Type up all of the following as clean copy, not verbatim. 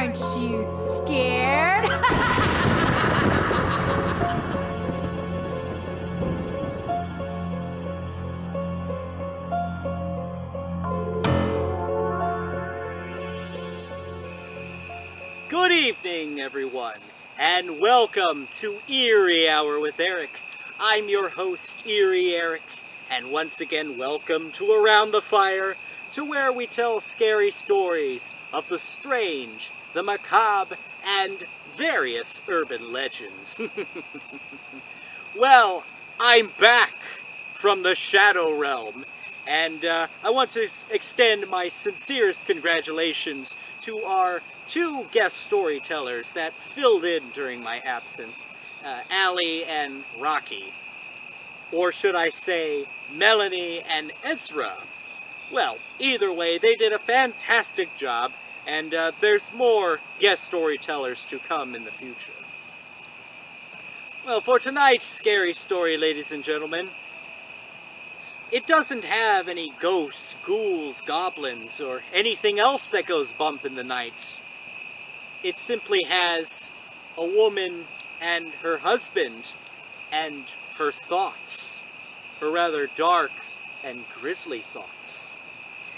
Aren't you scared? Good evening, everyone, and welcome to Eerie Hour with Erich. I'm your host, Eerie Erich, and once again, welcome to Around the Fire, to where we tell scary stories of the strange, the macabre, and various urban legends. Well, I'm back from the Shadow Realm, and I want to extend my sincerest congratulations to our two guest storytellers that filled in during my absence, Allie and Rocky. Or should I say, Melanie and Ezra. Well, either way, they did a fantastic job, and there's more guest storytellers to come in the future. Well, for tonight's scary story, ladies and gentlemen, it doesn't have any ghosts, ghouls, goblins, or anything else that goes bump in the night. It simply has a woman and her husband and her thoughts, her rather dark and grisly thoughts.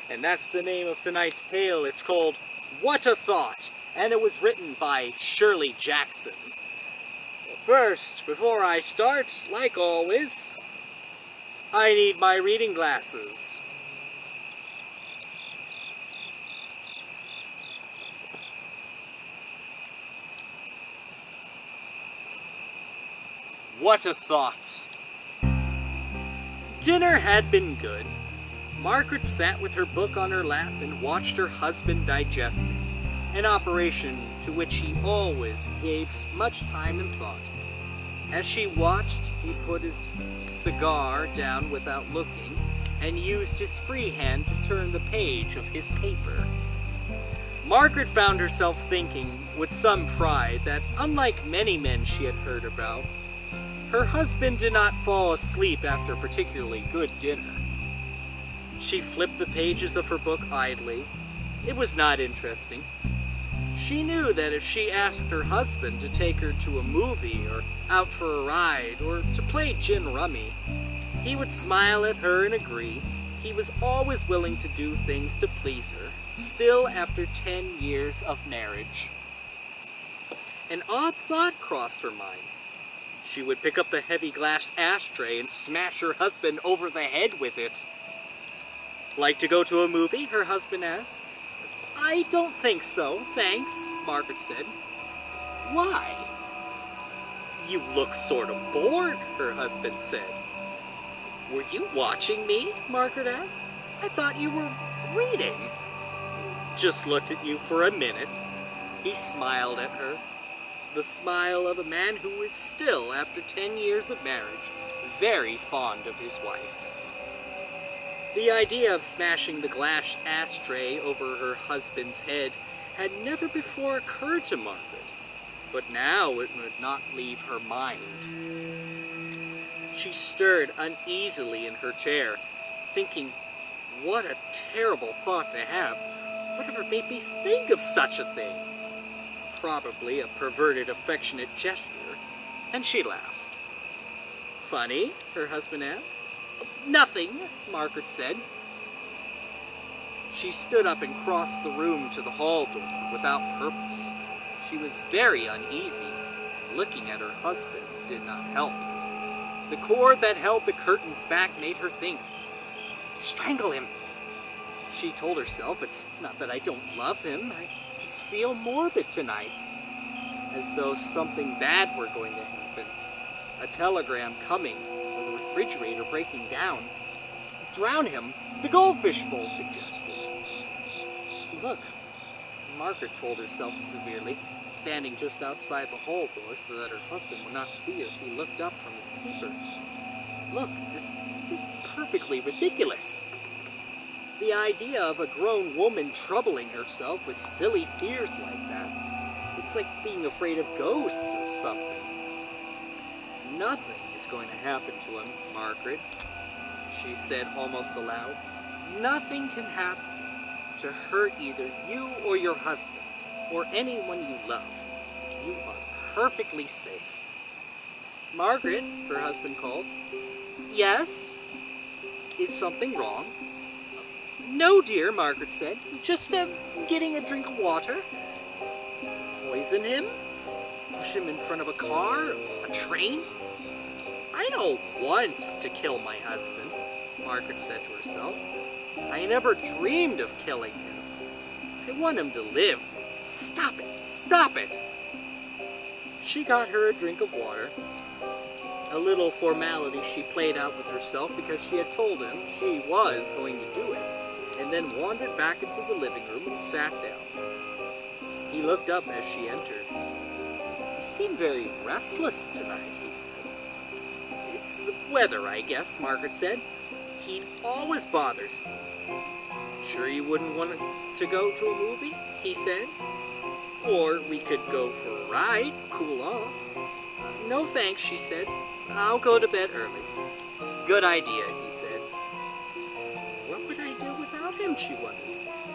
And that's the name of tonight's tale. It's called What a Thought, and it was written by Shirley Jackson. First, before I start, like always, I need my reading glasses. What a thought. Dinner had been good. Margaret sat with her book on her lap and watched her husband digest it, an operation to which he always gave much time and thought. As she watched, he put his cigar down without looking and used his free hand to turn the page of his paper. Margaret found herself thinking with some pride that, unlike many men she had heard about, her husband did not fall asleep after a particularly good dinner. She flipped the pages of her book idly. It was not interesting. She knew that if she asked her husband to take her to a movie or out for a ride or to play gin rummy, he would smile at her and agree. He was always willing to do things to please her, still after 10 years of marriage. An odd thought crossed her mind. She would pick up the heavy glass ashtray and smash her husband over the head with it. Like to go to a movie? Her husband asked. I don't think so, thanks, Margaret said. Why? You look sort of bored, her husband said. Were you watching me? Margaret asked. I thought you were reading. Just looked at you for a minute. He smiled at her. The smile of a man who is still, after 10 years of marriage, very fond of his wife. The idea of smashing the glass ashtray over her husband's head had never before occurred to Margaret, but now it would not leave her mind. She stirred uneasily in her chair, thinking, what a terrible thought to have. Whatever made me think of such a thing? Probably a perverted, affectionate gesture, and she laughed. Funny? Her husband asked. Nothing, Margaret said. She stood up and crossed the room to the hall door without purpose. She was very uneasy. Looking at her husband did not help. The cord that held the curtains back made her think. Strangle him. She told herself, it's not that I don't love him. I just feel morbid tonight. As though something bad were going to happen. A telegram coming, or the refrigerator breaking down. Drown him, the goldfish bowl suggested. Look, Margaret told herself severely, standing just outside the hall door so that her husband would not see her if he looked up from his paper. Look, this is perfectly ridiculous. The idea of a grown woman troubling herself with silly fears like that. It's like being afraid of ghosts or something. Nothing is going to happen to him, Margaret, she said almost aloud. Nothing can happen to hurt either you or your husband, or anyone you love, you are perfectly safe. Margaret, her husband called. Yes? Is something wrong? No, dear, Margaret said. Just getting a drink of water. Poison him? Push him in front of a car? A train? I don't want to kill my husband, Margaret said to herself. I never dreamed of killing him. I want him to live. Stop it! Stop it! She got her a drink of water. A little formality she played out with herself because she had told him she was going to do it, and then wandered back into the living room and sat down. He looked up as she entered. You seem very restless tonight, he said. It's the weather, I guess, Margaret said. Heat always bothers me. Sure you wouldn't want to go to a movie? He said. Or we could go for a ride, cool off. No thanks, she said. I'll go to bed early. Good idea, he said. What would I do without him, she wondered.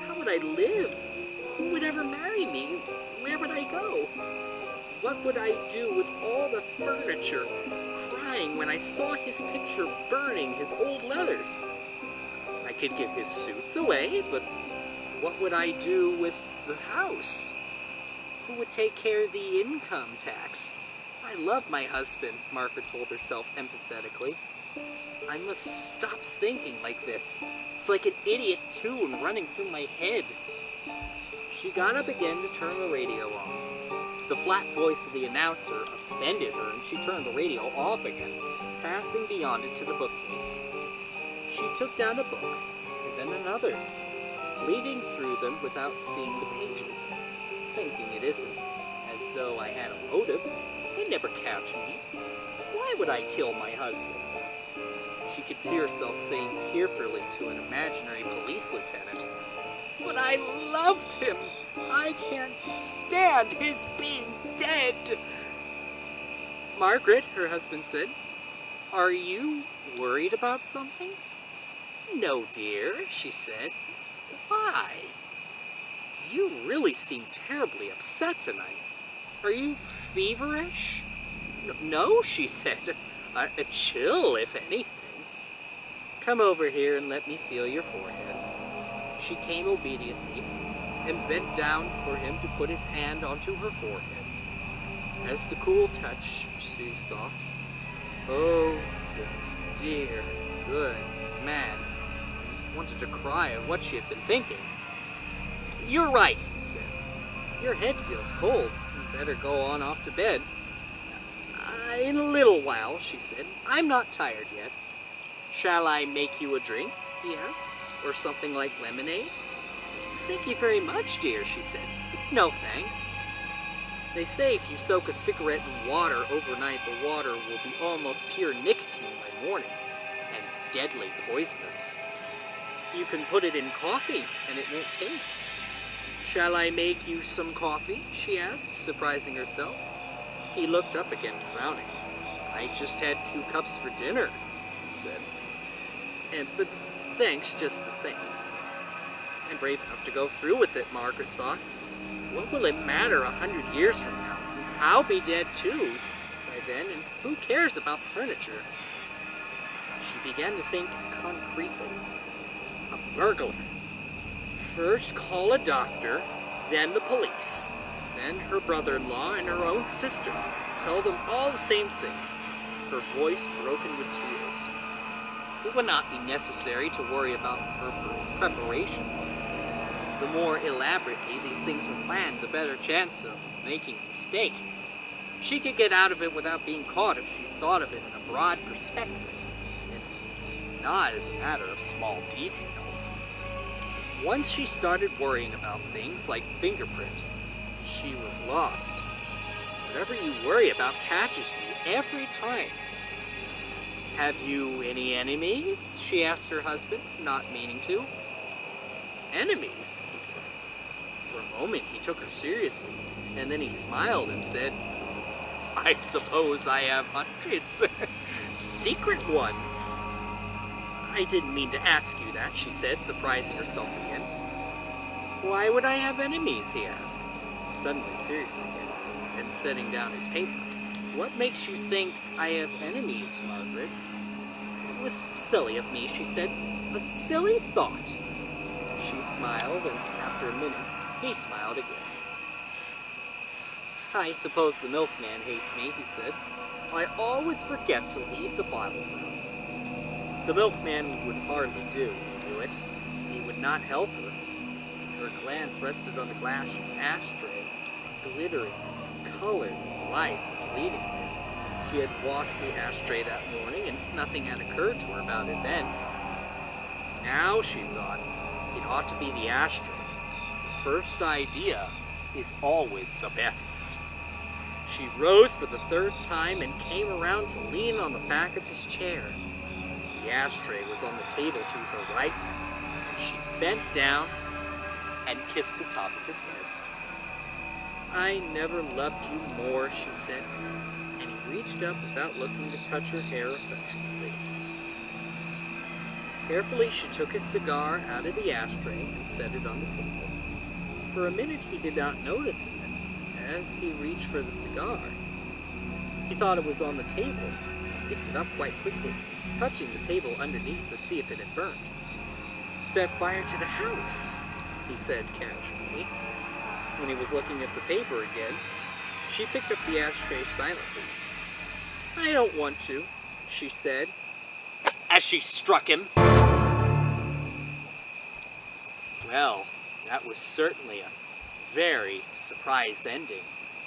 How would I live? Who would ever marry me? Where would I go? What would I do with all the furniture, crying when I saw his picture burning his old leathers? I could give his suits away, but what would I do with the house? Who would take care of the income tax? I love my husband, Margaret told herself empathetically. I must stop thinking like this. It's like an idiot tune running through my head. She got up again to turn the radio on. The flat voice of the announcer offended her, and she turned the radio off again, passing beyond it to the bookcase. She took down a book, and then another, reading through them without seeing the pages, thinking it isn't as though I had a motive. They'd never catch me. Why would I kill my husband? She could see herself saying tearfully to an imaginary police lieutenant, but I loved him. I can't stand his being dead. Margaret, her husband said, are you worried about something? No, dear, she said. Why? You really seem terribly upset tonight. Are you feverish? No, she said. A chill, if anything. Come over here and let me feel your forehead. She came obediently and bent down for him to put his hand onto her forehead. As the cool touch, she soft. Oh, dear, good man. Wanted to cry at what she had been thinking. You're right, he said. Your head feels cold. You better go on off to bed. In a little while, she said. I'm not tired yet. Shall I make you a drink? He asked. Or something like lemonade? Thank you very much, dear, she said. No, thanks. They say if you soak a cigarette in water overnight, the water will be almost pure nicotine by morning, and deadly poisonous. You can put it in coffee, and it won't taste. Shall I make you some coffee? She asked, surprising herself. He looked up again, frowning. I just had 2 cups for dinner, he said. But thanks just the same. I'm brave enough to go through with it, Margaret thought. What will it matter 100 years from now? I'll be dead too by then, and who cares about the furniture? She began to think concretely. A burglar. First call a doctor, then the police, then her brother-in-law and her own sister. Tell them all the same thing. Her voice broken with tears. It would not be necessary to worry about her preparations. The more elaborately these things were planned, the better chance of making a mistake. She could get out of it without being caught if she thought of it in a broad perspective, and not as a matter of small details. Once she started worrying about things like fingerprints, she was lost. Whatever you worry about catches you every time. Have you any enemies? She asked her husband, not meaning to. Enemies? He said. For a moment he took her seriously, and then he smiled and said, I suppose I have hundreds. Secret ones. I didn't mean to ask you that, she said, surprising herself again. Why would I have enemies, he asked. suddenly serious again, and setting down his paper. "What makes you think I have enemies, Margaret?" "It was silly of me," she said. "A silly thought." She smiled, and after a minute, he smiled again. "I suppose the milkman hates me," he said. "I always forget to leave the bottles out." The milkman would hardly do, he knew it. He would not help her. Her glance rested on the glass ashtray, glittering, colored, life fleeting. She had washed the ashtray that morning, and nothing had occurred to her about it then. Now, she thought, it ought to be the ashtray. The first idea is always the best. She rose for the third time and came around to lean on the back of his chair. The ashtray was on the table to her right. She bent down and kissed the top of his head. "I never loved you more," she said, and he reached up without looking to touch her hair affectionately. Carefully, she took his cigar out of the ashtray and set it on the table. For a minute, he did not notice it as he reached for the cigar. He thought it was on the table and picked it up quite quickly, touching the table underneath to see if it had burnt. "Set fire to the house," he said casually. When he was looking at the paper again, she picked up the ashtray silently. "I don't want to," she said, as she struck him. Well, that was certainly a very surprise ending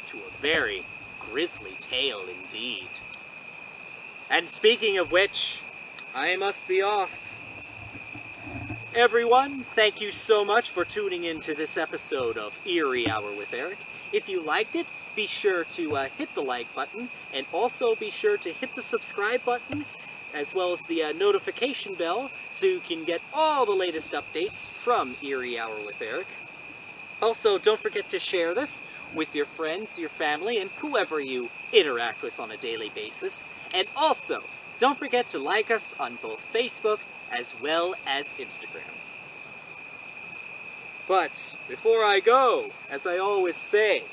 to a very grisly tale indeed. And speaking of which, I must be off. Everyone, thank you so much for tuning in to this episode of Eerie Hour with Erich. If you liked it, be sure to hit the like button, and also be sure to hit the subscribe button, as well as the notification bell, so you can get all the latest updates from Eerie Hour with Erich. Also, don't forget to share this with your friends, your family, and whoever you interact with on a daily basis. And also, don't forget to like us on both Facebook as well as Instagram. But before I go, as I always say,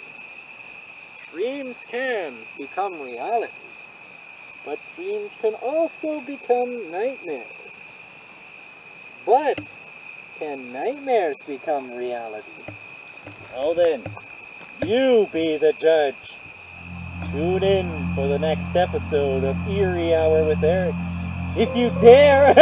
dreams can become reality, but dreams can also become nightmares. But can nightmares become reality? Well then, you be the judge. Tune in for the next episode of Eerie Hour with Erich. If you dare!